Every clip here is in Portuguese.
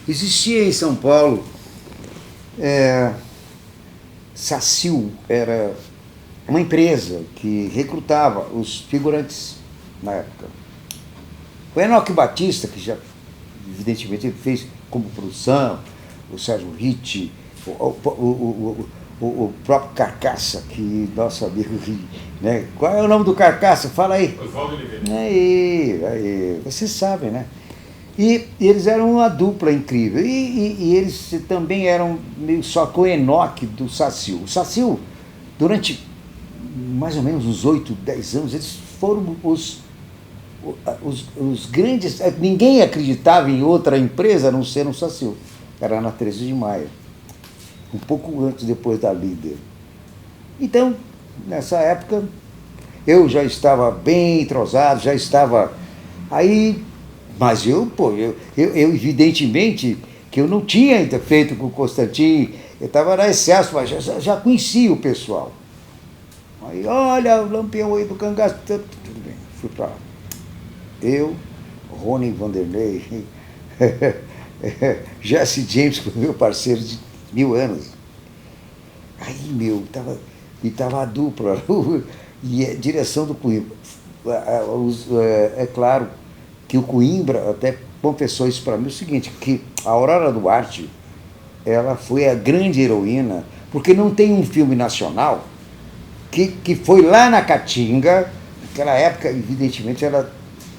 Existia em São Paulo, Sacil era uma empresa que recrutava os figurantes na época. O Enoque Batista, que já, evidentemente, ele fez como produção, o Sérgio Ritt, o próprio Carcaça, que nosso amigo, né? Qual é o nome do Carcaça? Fala aí. Oswaldo Oliveira. Aí, vocês sabem, né? E eles eram uma dupla incrível. E eles também eram meio só com o Enoque do Sacil. O Sacil, durante mais ou menos uns 8, 10 anos, eles foram os grandes. Ninguém acreditava em outra empresa a não ser no Sacil. Era na 13 de Maio. Um pouco antes, depois da Líder. Então, nessa época, eu já estava bem entrosado, já estava aí, mas eu evidentemente, que eu não tinha ainda feito com o Constantin, eu estava na excesso, mas já conhecia o pessoal. Aí, olha, o Lampião aí do Cangaço, tudo bem, fui para lá. Eu, Rony Vanderlei, Jesse James, meu parceiro de 1000 anos. Aí, estava a dupla, e a direção do Coimbra. É claro que o Coimbra até confessou isso para mim, o seguinte, que a Aurora Duarte, ela foi a grande heroína, porque não tem um filme nacional que foi lá na Caatinga, naquela época, evidentemente, ela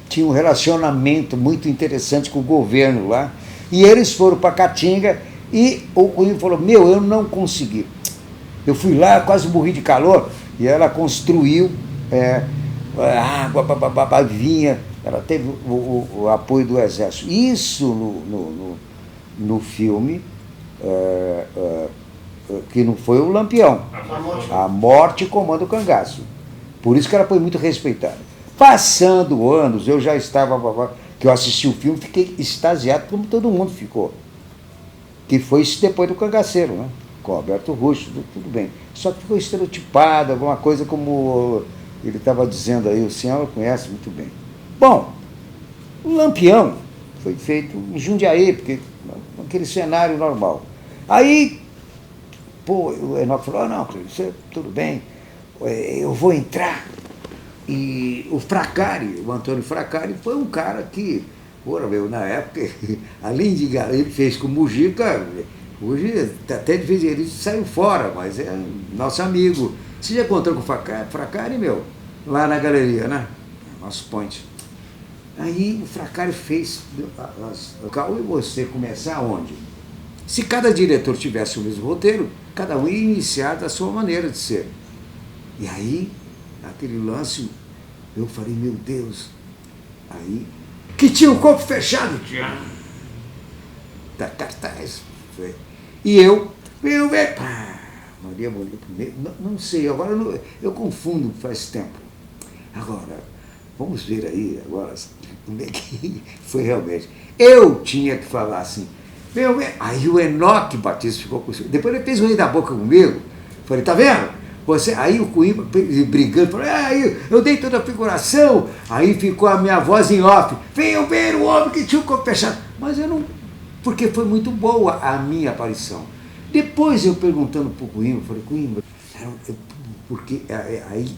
tinha um relacionamento muito interessante com o governo lá, e eles foram para Caatinga, e o Coimbra falou, eu não consegui. Eu fui lá, quase morri de calor, e ela construiu água, vinha, ela teve o apoio do Exército. Isso no filme, que não foi o Lampião, A Morte Comanda o Cangaço. Por isso que ela foi muito respeitada. Passando anos, eu já estava, que eu assisti o filme, fiquei extasiado, como todo mundo ficou. Que foi isso depois do Cangaceiro, né? Com Alberto Russo, tudo bem. Só que ficou estereotipado, alguma coisa como ele estava dizendo aí, o senhor conhece muito bem. Bom, o Lampião foi feito em Jundiaí, porque aquele cenário normal. Aí, o Enoque falou, não, Cleide, tudo bem, eu vou entrar. E o Fracari, o Antônio Fracari, foi um cara que, na época, além de ele fez com o Mujica, hoje até de vez ele saiu fora, mas é nosso amigo. Você já encontrou com o Fracari, lá na galeria, né? Nosso point. Aí o Fracari fez e você começar onde? Se cada diretor tivesse o mesmo roteiro, cada um ia iniciar da sua maneira de ser. E aí, aquele lance, eu falei, meu Deus, aí, que tinha o corpo fechado, da cartaz. E eu, Maria Bonita, não sei, agora eu confundo faz tempo. Agora, vamos ver aí, agora, como é que foi realmente. Eu tinha que falar assim, aí o Enoque Batista ficou com isso. Depois ele fez um rei da boca comigo, falei, tá vendo? Aí o Coimbra brigando, falou, eu dei toda a figuração, aí ficou a minha voz em off, venham ver o homem que tinha o corpo fechado. Mas eu não, porque foi muito boa a minha aparição. Depois eu perguntando para o Coimbra, falei, Coimbra, porque aí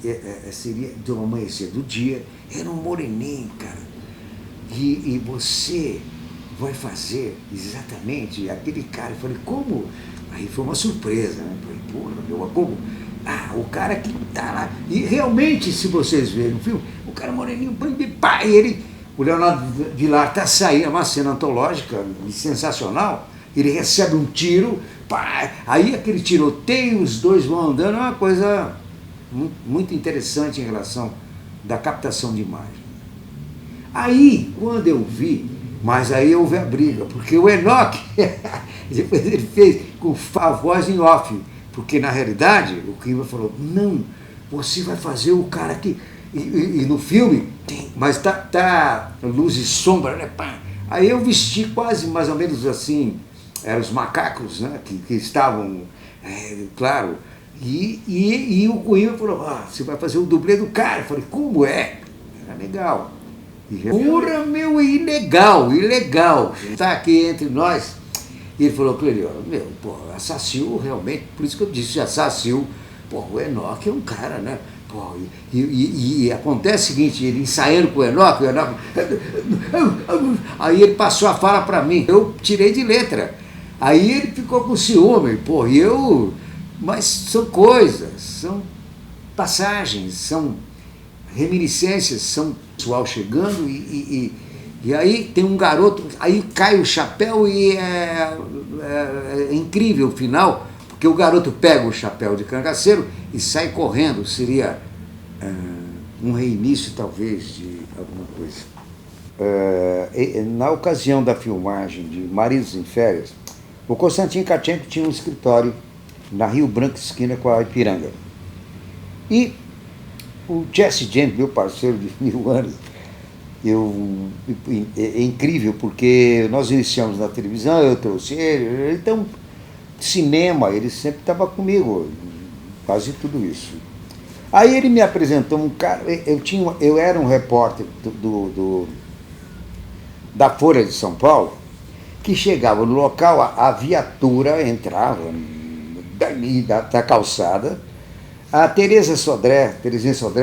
seria de um amanhecer do dia, era um moreninho, cara, e você vai fazer exatamente aquele cara. Eu falei, como? Aí foi uma surpresa, né? Eu falei, como? O cara que tá lá. E realmente, se vocês verem no filme, o cara moreninho, o Leonardo Vilar está saindo, é uma cena antológica sensacional. Ele recebe um tiro, aí aquele tiroteio, os dois vão andando, é uma coisa muito interessante em relação da captação de imagem. Aí, quando eu vi, mas aí houve a briga, porque o Enoque, depois ele fez com a voz em off, porque na realidade o Coimbra falou, não, você vai fazer o cara que... E no filme tem, mas tá luz e sombra, né? Aí eu vesti quase mais ou menos assim, eram os macacos, né? que estavam, claro, e o Coimbra falou, você vai fazer o dublê do cara. Eu falei, como é? Era legal. Pura, ilegal. Está aqui entre nós. E ele falou, Clerio, meu, pô, a Sacil realmente, por isso que eu disse, a Sacil, pô, o Enoch é um cara, né? Pô, e acontece o seguinte, ele ensaiando com o Enoch, aí ele passou a fala para mim, eu tirei de letra. Aí ele ficou com ciúme, pô, e eu... Mas são coisas, são passagens, são reminiscências, são pessoal chegando e aí tem um garoto, aí cai o chapéu e é incrível o final, porque o garoto pega o chapéu de cangaceiro e sai correndo, seria um reinício talvez de alguma coisa. Na ocasião da filmagem de Maridos em Férias, o Konstantin Khatchenko tinha um escritório na Rio Branco, esquina com a Ipiranga. E o Jesse James, meu parceiro de 1000 anos, é incrível, porque nós iniciamos na televisão, eu trouxe ele, então, cinema, ele sempre estava comigo, quase tudo isso. Aí ele me apresentou um cara, eu era um repórter da Folha de São Paulo, que chegava no local, a viatura entrava da calçada, a Terezinha Sodré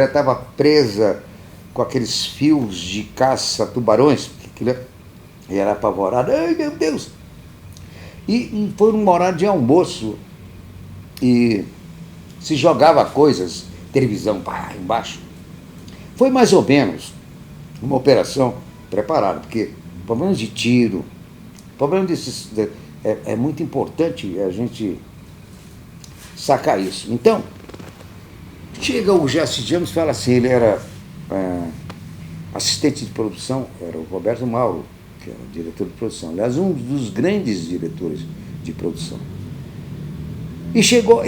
estava presa com aqueles fios de caça-tubarões, que era apavorada, ai meu Deus! E foi num horário de almoço, e se jogava coisas, televisão, pá, embaixo. Foi mais ou menos uma operação preparada, porque problemas de tiro, problema desses, é muito importante a gente sacar isso. Então, chega o Jesse James e fala assim, ele era assistente de produção, era o Roberto Mauro, que era o diretor de produção, aliás, um dos grandes diretores de produção. E ele chegou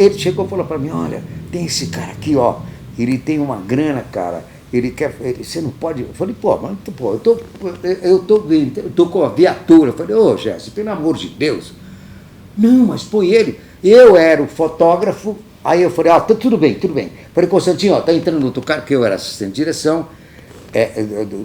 e falou para mim, olha, tem esse cara aqui, ó, ele tem uma grana, cara, você não pode... Eu falei, pô, mas eu tô com a viatura. Eu falei, ô, Jesse, pelo amor de Deus. Não, mas põe ele. Eu era o fotógrafo, aí eu falei, tudo bem. Falei, Konstantin, tá entrando outro cara, que eu era assistente de direção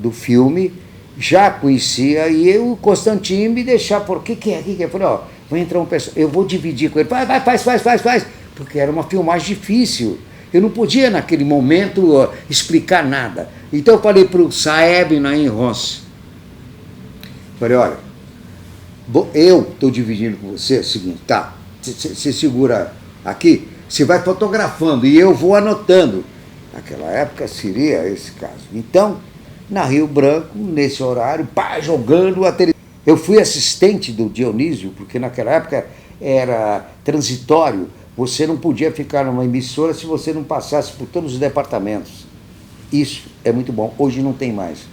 do filme, já conhecia, e o Konstantin me deixar, por que é aqui? Eu falei, vai entrar um pessoal, eu vou dividir com ele. Faz, porque era uma filmagem difícil. Eu não podia, naquele momento, explicar nada. Então eu falei para o Saeb Naim Rossi. Falei, olha, eu estou dividindo com você, é o seguinte, tá, você segura aqui, você vai fotografando e eu vou anotando. Naquela época seria esse caso. Então, na Rio Branco, nesse horário, jogando a televisão. Eu fui assistente do Dionísio, porque naquela época era transitório. Você não podia ficar numa emissora se você não passasse por todos os departamentos. Isso é muito bom. Hoje não tem mais.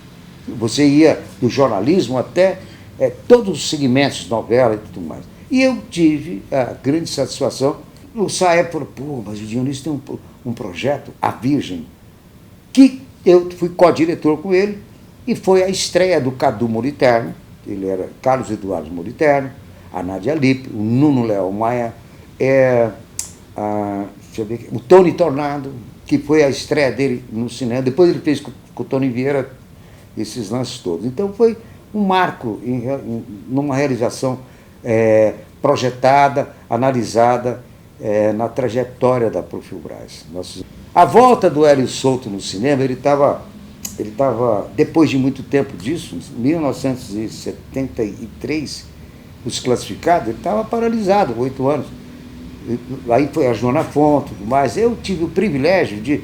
Você ia do jornalismo até todos os segmentos, novela e tudo mais. E eu tive a grande satisfação. O Saeb falou, mas o Dionísio tem um projeto, A Virgem, que eu fui co-diretor com ele, e foi a estreia do Cadu Moliterno, ele era Carlos Eduardo Moliterno, a Nádia Lippe, o Nuno Léo Maia, o Tony Tornado, que foi a estreia dele no cinema. Depois ele fez com o Tony Vieira esses lances todos. Então foi um marco numa realização projetada, analisada na trajetória da Profilbras. A volta do Hélio Souto no cinema, ele estava, depois de muito tempo disso, em 1973, os classificados, ele estava paralisado, 8 anos. Aí foi a Joana Fonte, tudo mais. Eu tive o privilégio de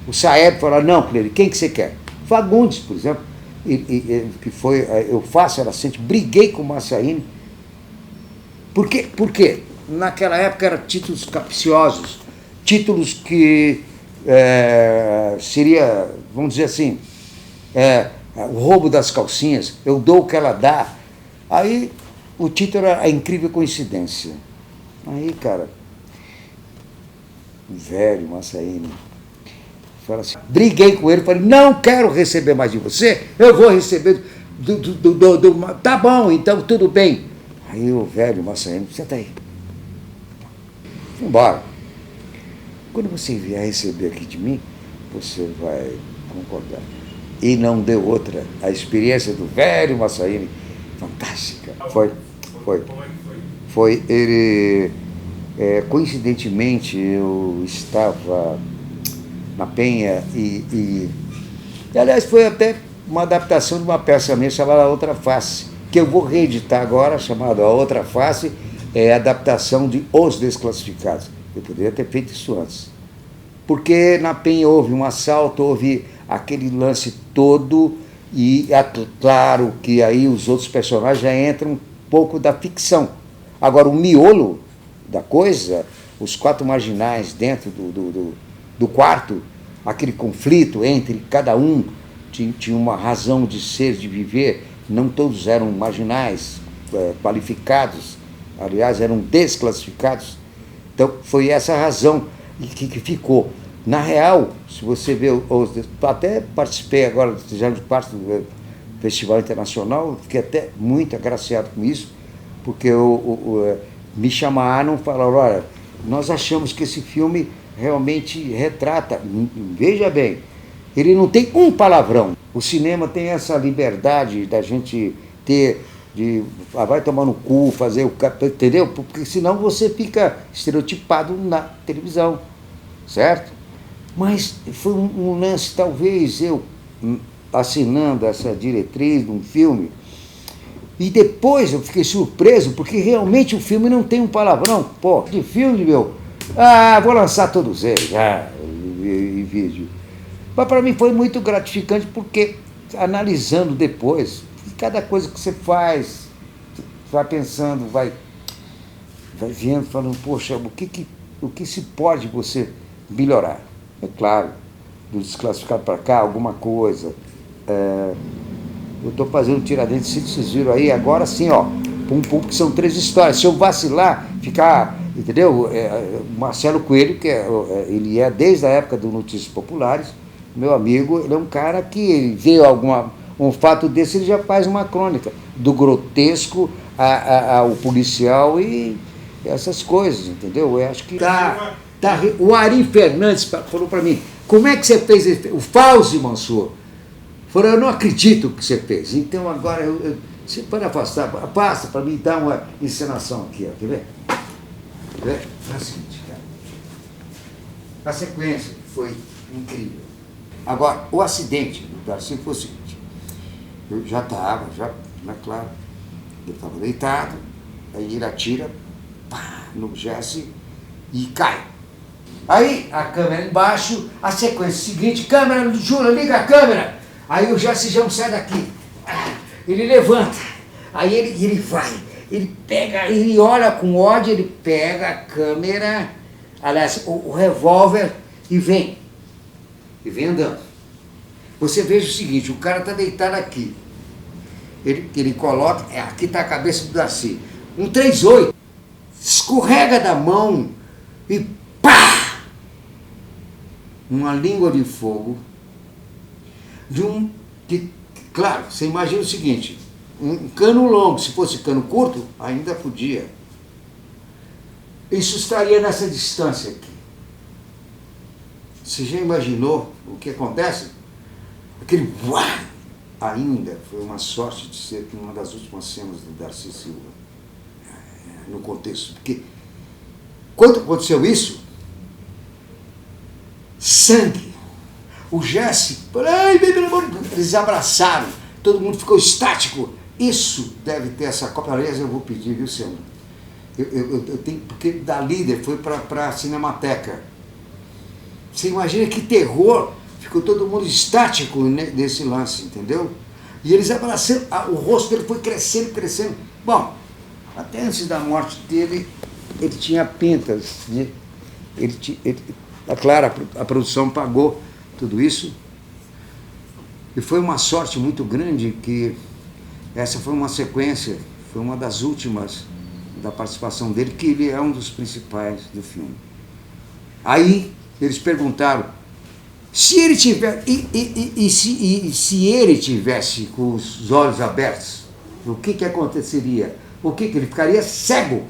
o Saeb falar, não, Clery, quem que você quer? Fagundes, por exemplo, que foi, eu faço, ela sente, briguei com o Massaíne. Por quê? Porque naquela época eram títulos capciosos, títulos que seria, vamos dizer assim, o roubo das calcinhas, eu dou o que ela dá. Aí o título era A Incrível Coincidência. Aí, cara, velho Massaíne, fala assim, briguei com ele, falei, não quero receber mais de você, eu vou receber tá bom, então tudo bem. Aí o velho Massaíne, senta aí, embora. Quando você vier receber aqui de mim, você vai concordar. E não deu outra. A experiência do velho Massaíne, fantástica. Foi. Como é que foi? foi ele... coincidentemente, eu estava na Penha e, aliás, foi até uma adaptação de uma peça minha chamada A Outra Face, que eu vou reeditar agora, chamada A Outra Face, é a adaptação de Os Desclassificados. Eu poderia ter feito isso antes. Porque na Penha houve um assalto, houve aquele lance todo, e é claro que aí os outros personagens já entram um pouco da ficção. Agora, o miolo da coisa, os 4 marginais dentro do quarto, aquele conflito entre cada um, tinha uma razão de ser, de viver, não todos eram marginais, qualificados, aliás, eram desclassificados. Então, foi essa razão que ficou. Na real, se você vê, até participei agora, fizemos parte do Festival Internacional, fiquei até muito agraciado com isso, porque me chamaram e falaram, olha, nós achamos que esse filme realmente retrata, veja bem, ele não tem um palavrão. O cinema tem essa liberdade da gente ter, vai tomar no cu, fazer o... Entendeu? Porque senão você fica estereotipado na televisão, certo? Mas foi um lance, talvez eu assinando essa diretriz de um filme, e depois eu fiquei surpreso, porque realmente o filme não tem um palavrão. Pô, de filme, meu, vou lançar todos eles, em vídeo. Mas para mim foi muito gratificante, porque analisando depois, cada coisa que você faz, vai pensando, vai vendo, falando, poxa, o que se pode você melhorar? É claro, do Desclassificado para cá, alguma coisa. Eu estou fazendo Tiradentes, se vocês viram aí, agora sim, ó, que são 3 histórias. Se eu vacilar, ficar, entendeu? Marcelo Coelho, que ele é desde a época do Notícias Populares, meu amigo, ele é um cara que vê um fato desse, ele já faz uma crônica, do grotesco ao policial e essas coisas, entendeu? Eu acho que o Ari Fernandes falou para mim, como é que você fez o Fauzi Mansur? Falou, eu não acredito que você fez. Então agora você pode afastar, passa para mim dar uma encenação aqui, ó, quer ver? Quer ver? É o seguinte, cara. A sequência foi incrível. Agora, o acidente do Darcy foi o seguinte, eu já estava, claro, ele estava deitado, aí ele atira, pá, no Jesse e cai. Aí a câmera embaixo, a sequência seguinte, câmera, Júlio, liga a câmera. Aí o Jesse já sai daqui, ele levanta, aí ele vai, ele pega, ele olha com ódio, ele pega a câmera, aliás, o revólver e vem andando. Você veja o seguinte, o cara está deitado aqui, ele coloca, aqui está a cabeça do Darcy, um 38, escorrega da mão e pá! Uma língua de fogo, claro, você imagina o seguinte, um cano longo, se fosse cano curto, ainda podia. Isso estaria nessa distância aqui. Você já imaginou o que acontece? Aquele uá! Ainda foi uma sorte de ser uma das últimas cenas do Darcy Silva, no contexto, porque quando aconteceu isso, sangue, o Jesse, eles abraçaram, todo mundo ficou estático. Isso deve ter essa cópia, aliás, eu vou pedir, viu, Selma? Eu tenho, porque da Líder foi para a Cinemateca. Você imagina que terror, ficou todo mundo estático nesse lance, entendeu? E eles abraçaram, o rosto dele foi crescendo, crescendo. Bom, até antes da morte dele, ele tinha pintas, né? Claro, a produção pagou tudo isso. E foi uma sorte muito grande que essa foi uma sequência, foi uma das últimas da participação dele, que ele é um dos principais do filme. Aí eles perguntaram se ele se ele tivesse com os olhos abertos, o que aconteceria? O que ele ficaria cego?